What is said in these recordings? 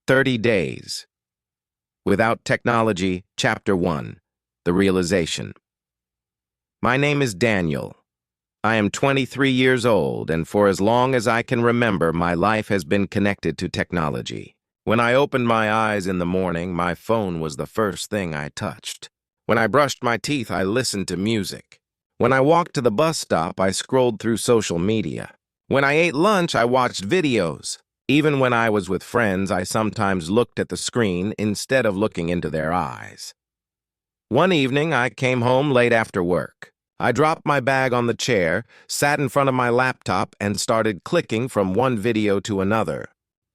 30 Days. Without Technology, Chapter 1. The Realization. My name is Daniel. I am 23 years old, and for as long as I can remember, my life has been connected to technology. When I opened my eyes in the morning, my phone was the first thing I touched. When I brushed my teeth, I listened to music. When I walked to the bus stop, I scrolled through social media. When I ate lunch, I watched videos. Even when I was with friends, I sometimes looked at the screen instead of looking into their eyes. One evening, I came home late after work. I dropped my bag on the chair, sat in front of my laptop, and started clicking from one video to another.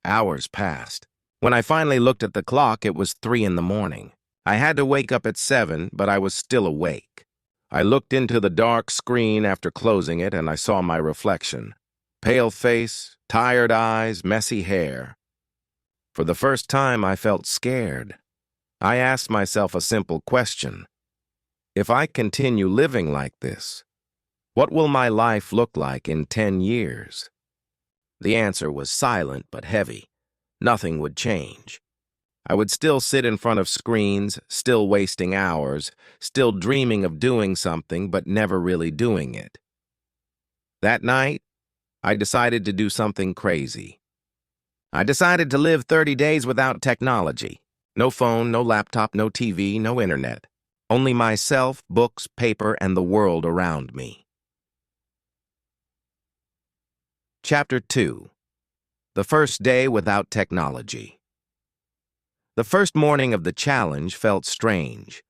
Hours passed. When I finally looked at the clock, it was 3 in the morning. I had to wake up at 7, but I was still awake. I looked into the dark screen after closing it, and I saw my reflection. Pale face, tired eyes, messy hair. For the first time, I felt scared. I asked myself a simple question. If I continue living like this, what will my life look like in 10 years? The answer was silent but heavy. Nothing would change. I would still sit in front of screens, still wasting hours, still dreaming of doing something but never really doing it. That night, I decided to do something crazy. I decided to live 30 days without technology. No phone, no laptop, no TV, no internet. Only myself, books, paper, and the world around me. Chapter 2. The First Day Without Technology. The first morning of the challenge felt strange.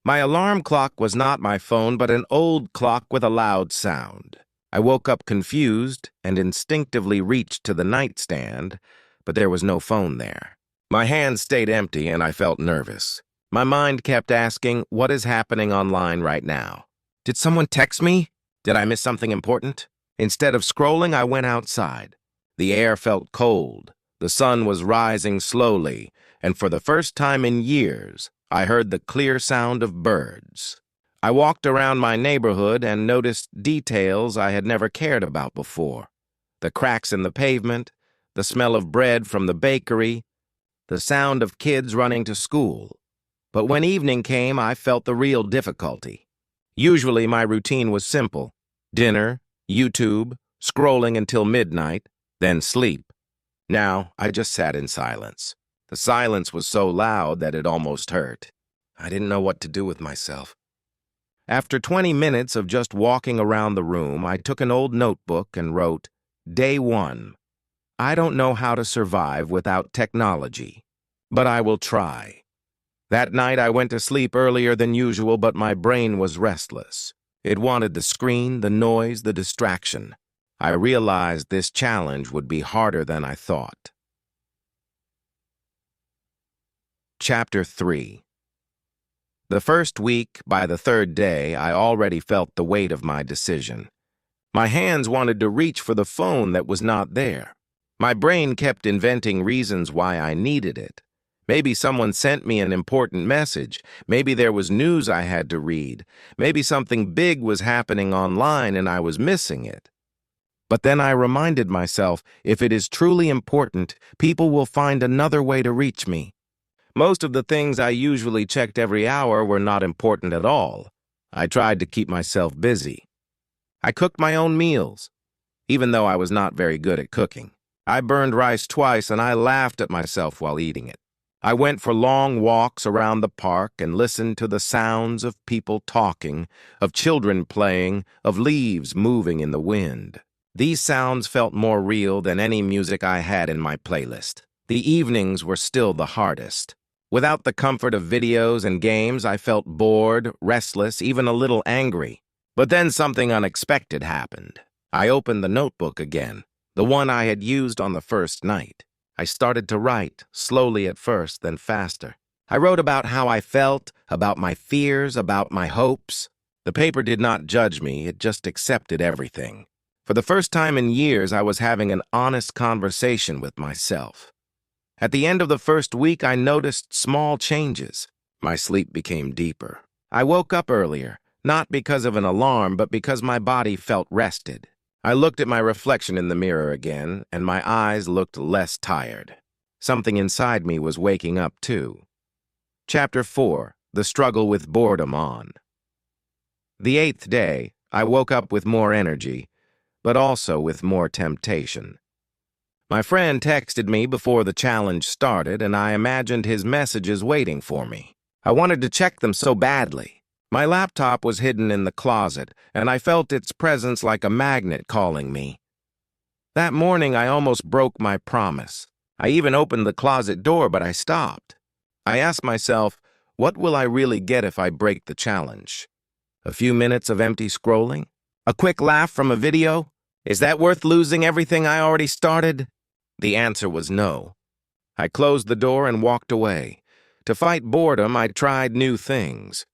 My alarm clock was not my phone, but an old clock with a loud sound. I woke up confused and instinctively reached to the nightstand, but there was no phone there. My hands stayed empty and I felt nervous. My mind kept asking, what is happening online right now? Did someone text me? Did I miss something important? Instead of scrolling, I went outside. The air felt cold. The sun was rising slowly, and for the first time in years, I heard the clear sound of birds. I walked around my neighborhood and noticed details I had never cared about before. The cracks in the pavement, the smell of bread from the bakery, the sound of kids running to school. But when evening came, I felt the real difficulty. Usually my routine was simple. Dinner, YouTube, scrolling until midnight, then sleep. Now I just sat in silence. The silence was so loud that it almost hurt. I didn't know what to do with myself. After 20 minutes of just walking around the room, I took an old notebook and wrote, Day 1. I don't know how to survive without technology, but I will try. That night I went to sleep earlier than usual, but my brain was restless. It wanted the screen, the noise, the distraction. I realized this challenge would be harder than I thought. Chapter 3. The first week, by the third day, I already felt the weight of my decision. My hands wanted to reach for the phone that was not there. My brain kept inventing reasons why I needed it. Maybe someone sent me an important message. Maybe there was news I had to read. Maybe something big was happening online and I was missing it. But then I reminded myself, if it is truly important, people will find another way to reach me. Most of the things I usually checked every hour were not important at all. I tried to keep myself busy. I cooked my own meals, even though I was not very good at cooking. I burned rice twice and I laughed at myself while eating it. I went for long walks around the park and listened to the sounds of people talking, of children playing, of leaves moving in the wind. These sounds felt more real than any music I had in my playlist. The evenings were still the hardest. Without the comfort of videos and games, I felt bored, restless, even a little angry. But then something unexpected happened. I opened the notebook again, the one I had used on the first night. I started to write, slowly at first, then faster. I wrote about how I felt, about my fears, about my hopes. The paper did not judge me, it just accepted everything. For the first time in years, I was having an honest conversation with myself. At the end of the first week, I noticed small changes. My sleep became deeper. I woke up earlier, not because of an alarm, but because my body felt rested. I looked at my reflection in the mirror again, and my eyes looked less tired. Something inside me was waking up too. Chapter 4. The Struggle with Boredom On. The 8th day, I woke up with more energy, but also with more temptation. My friend texted me before the challenge started, and I imagined his messages waiting for me. I wanted to check them so badly. My laptop was hidden in the closet, and I felt its presence like a magnet calling me. That morning, I almost broke my promise. I even opened the closet door, but I stopped. I asked myself, what will I really get if I break the challenge? A few minutes of empty scrolling? A quick laugh from a video? Is that worth losing everything I already started? The answer was no. I closed the door and walked away. To fight boredom, I tried new things.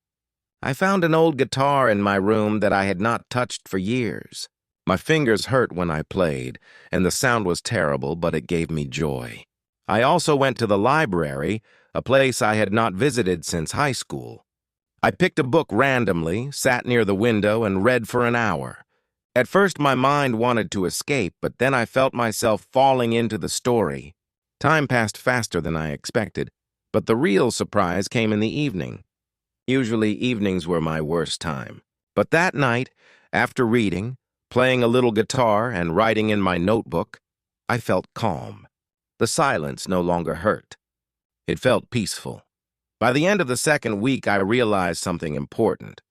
I found an old guitar in my room that I had not touched for years. My fingers hurt when I played, and the sound was terrible, but it gave me joy. I also went to the library, a place I had not visited since high school. I picked a book randomly, sat near the window, and read for an hour. At first, my mind wanted to escape, but then I felt myself falling into the story. Time passed faster than I expected, but the real surprise came in the evening. Usually, evenings were my worst time. But that night, after reading, playing a little guitar, and writing in my notebook, I felt calm. The silence no longer hurt. It felt peaceful. By the end of the second week, I realized something important.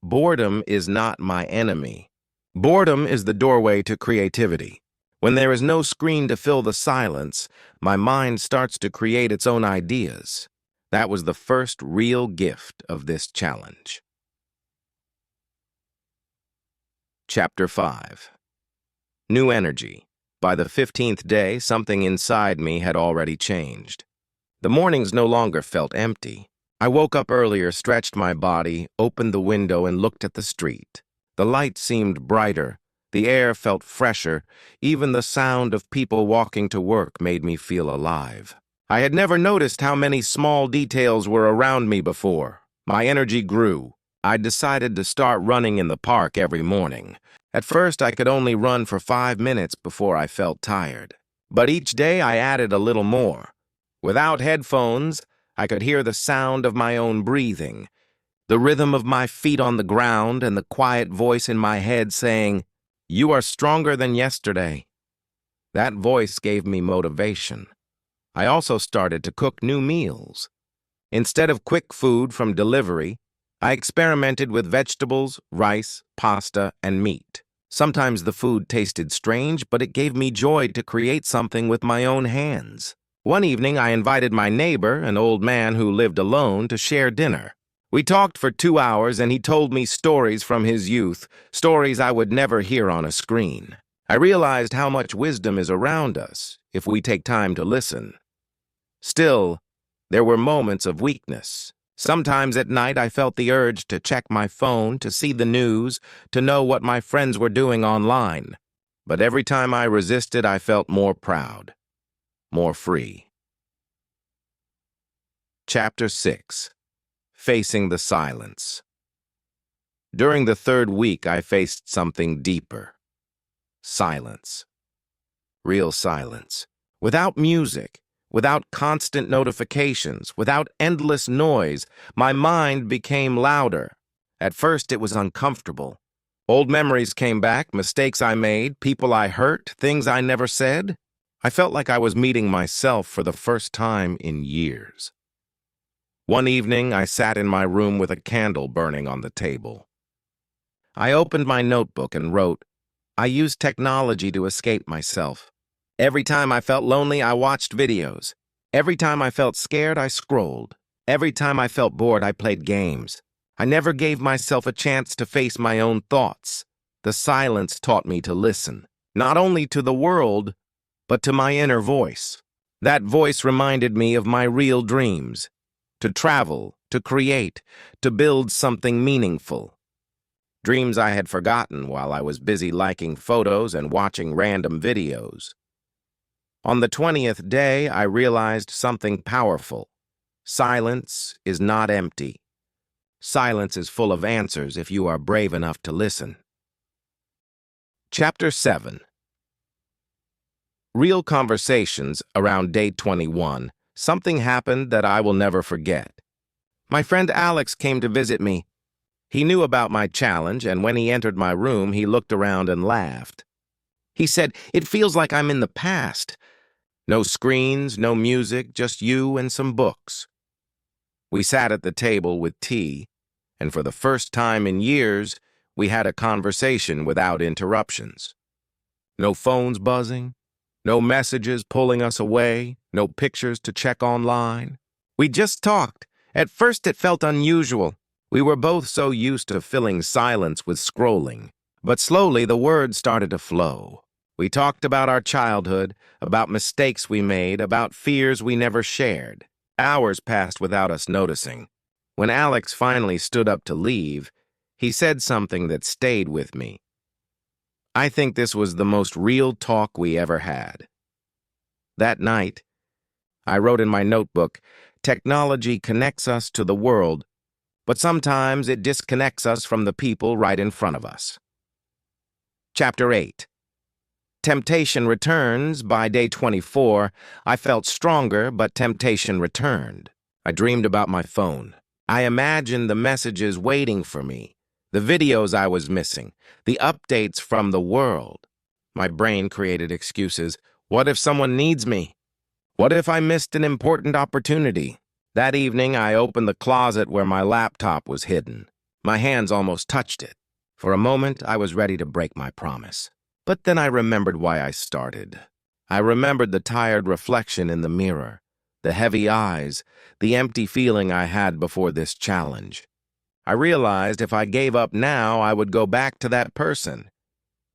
Boredom is not my enemy. Boredom is the doorway to creativity. When there is no screen to fill the silence, my mind starts to create its own ideas. That was the first real gift of this challenge. Chapter 5. New energy. By the 15th day, something inside me had already changed. The mornings no longer felt empty. I woke up earlier, stretched my body, opened the window, and looked at the street. The light seemed brighter. The air felt fresher. Even the sound of people walking to work made me feel alive. I had never noticed how many small details were around me before. My energy grew. I decided to start running in the park every morning. At first, I could only run for 5 minutes before I felt tired. But each day, I added a little more. Without headphones, I could hear the sound of my own breathing, the rhythm of my feet on the ground, and the quiet voice in my head saying, "You are stronger than yesterday." That voice gave me motivation. I also started to cook new meals. Instead of quick food from delivery, I experimented with vegetables, rice, pasta, and meat. Sometimes the food tasted strange, but it gave me joy to create something with my own hands. One evening, I invited my neighbor, an old man who lived alone, to share dinner. We talked for 2 hours, and he told me stories from his youth, stories I would never hear on a screen. I realized how much wisdom is around us if we take time to listen. Still, there were moments of weakness. Sometimes at night I felt the urge to check my phone, to see the news, to know what my friends were doing online. But every time I resisted, I felt more proud, more free. Chapter 6. Facing the Silence. During the 3rd week, I faced something deeper. Silence. Real silence. Without music. Without constant notifications, without endless noise, my mind became louder. At first, it was uncomfortable. Old memories came back, mistakes I made, people I hurt, things I never said. I felt like I was meeting myself for the first time in years. One evening, I sat in my room with a candle burning on the table. I opened my notebook and wrote, "I used technology to escape myself. Every time I felt lonely, I watched videos. Every time I felt scared, I scrolled. Every time I felt bored, I played games. I never gave myself a chance to face my own thoughts. The silence taught me to listen, not only to the world, but to my inner voice. That voice reminded me of my real dreams, to travel, to create, to build something meaningful. Dreams I had forgotten while I was busy liking photos and watching random videos. On the 20th day, I realized something powerful. Silence is not empty. Silence is full of answers if you are brave enough to listen. Chapter 7. Real conversations around day 21. Something happened that I will never forget. My friend Alex came to visit me. He knew about my challenge, and when he entered my room, he looked around and laughed. He said, "It feels like I'm in the past. No screens, no music, just you and some books." We sat at the table with tea, and for the first time in years, we had a conversation without interruptions. No phones buzzing, no messages pulling us away, no pictures to check online. We just talked. At first it felt unusual. We were both so used to filling silence with scrolling. But slowly the words started to flow. We talked about our childhood, about mistakes we made, about fears we never shared. Hours passed without us noticing. When Alex finally stood up to leave, he said something that stayed with me. I think this was the most real talk we ever had. That night, I wrote in my notebook, "Technology connects us to the world, but sometimes it disconnects us from the people right in front of us." Chapter 8. Temptation returns. By day 24, I felt stronger, but temptation returned. I dreamed about my phone. I imagined the messages waiting for me, the videos I was missing, the updates from the world. My brain created excuses. What if someone needs me? What if I missed an important opportunity? That evening, I opened the closet where my laptop was hidden. My hands almost touched it. For a moment, I was ready to break my promise. But then I remembered why I started. I remembered the tired reflection in the mirror, the heavy eyes, the empty feeling I had before this challenge. I realized if I gave up now, I would go back to that person.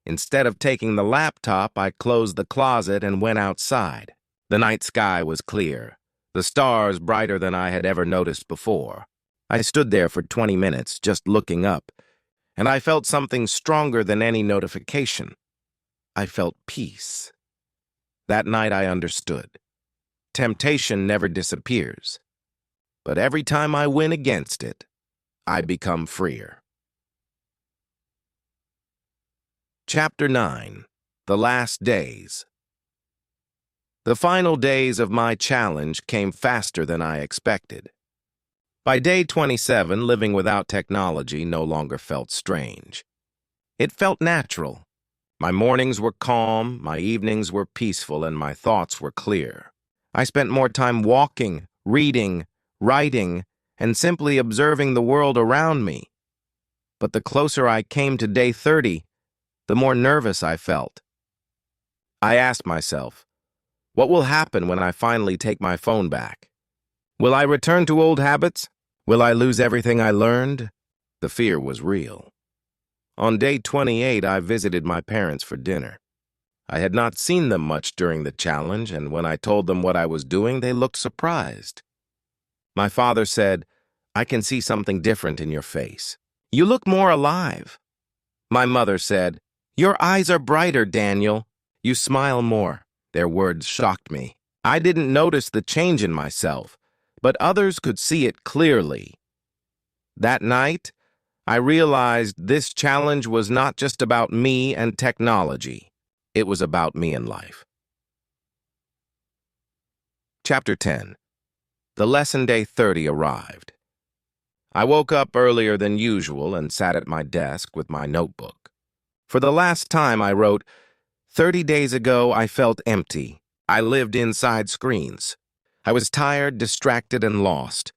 Instead of taking the laptop, I closed the closet and went outside. The night sky was clear, the stars brighter than I had ever noticed before. I stood there for 20 minutes, just looking up, and I felt something stronger than any notification. I felt peace. That night I understood. Temptation never disappears, but every time I win against it, I become freer. Chapter 9. The Last Days. The final days of my challenge came faster than I expected. By day 27, living without technology no longer felt strange. It felt natural. My mornings were calm, my evenings were peaceful, and my thoughts were clear. I spent more time walking, reading, writing, and simply observing the world around me. But the closer I came to day 30, the more nervous I felt. I asked myself, what will happen when I finally take my phone back? Will I return to old habits? Will I lose everything I learned? The fear was real. On day 28, I visited my parents for dinner. I had not seen them much during the challenge, and when I told them what I was doing, they looked surprised. My father said, "I can see something different in your face. You look more alive." My mother said, "Your eyes are brighter, Daniel. You smile more." Their words shocked me. I didn't notice the change in myself, but others could see it clearly. That night, I realized this challenge was not just about me and technology. It was about me and life. Chapter 10. The lesson day 30 arrived. I woke up earlier than usual and sat at my desk with my notebook. For the last time, I wrote, 30 days ago, I felt empty. I lived inside screens. I was tired, distracted, and lost.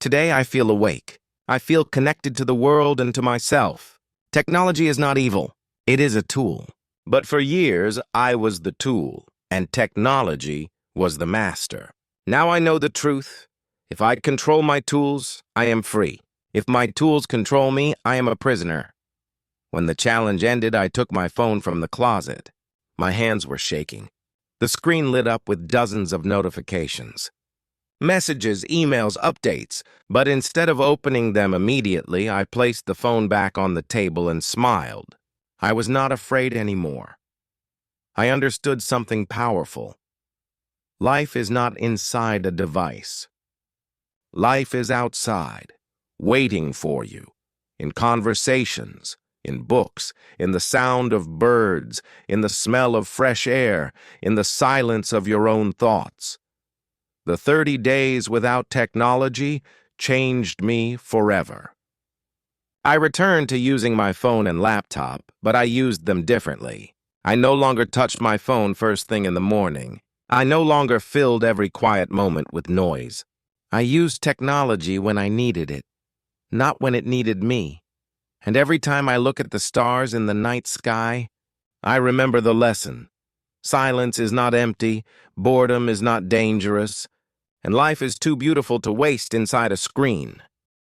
Today, I feel awake. I feel connected to the world and to myself. Technology is not evil. It is a tool. But for years, I was the tool, and technology was the master. Now I know the truth. If I control my tools, I am free. If my tools control me, I am a prisoner. When the challenge ended, I took my phone from the closet. My hands were shaking. The screen lit up with dozens of notifications. Messages, emails, updates. But instead of opening them immediately, I placed the phone back on the table and smiled. I was not afraid anymore. I understood something powerful. Life is not inside a device. Life is outside, waiting for you, in conversations, in books, in the sound of birds, in the smell of fresh air, in the silence of your own thoughts. The 30 days without technology changed me forever. I returned to using my phone and laptop, but I used them differently. I no longer touched my phone first thing in the morning. I no longer filled every quiet moment with noise. I used technology when I needed it, not when it needed me. And every time I look at the stars in the night sky, I remember the lesson. Silence is not empty, boredom is not dangerous, and life is too beautiful to waste inside a screen.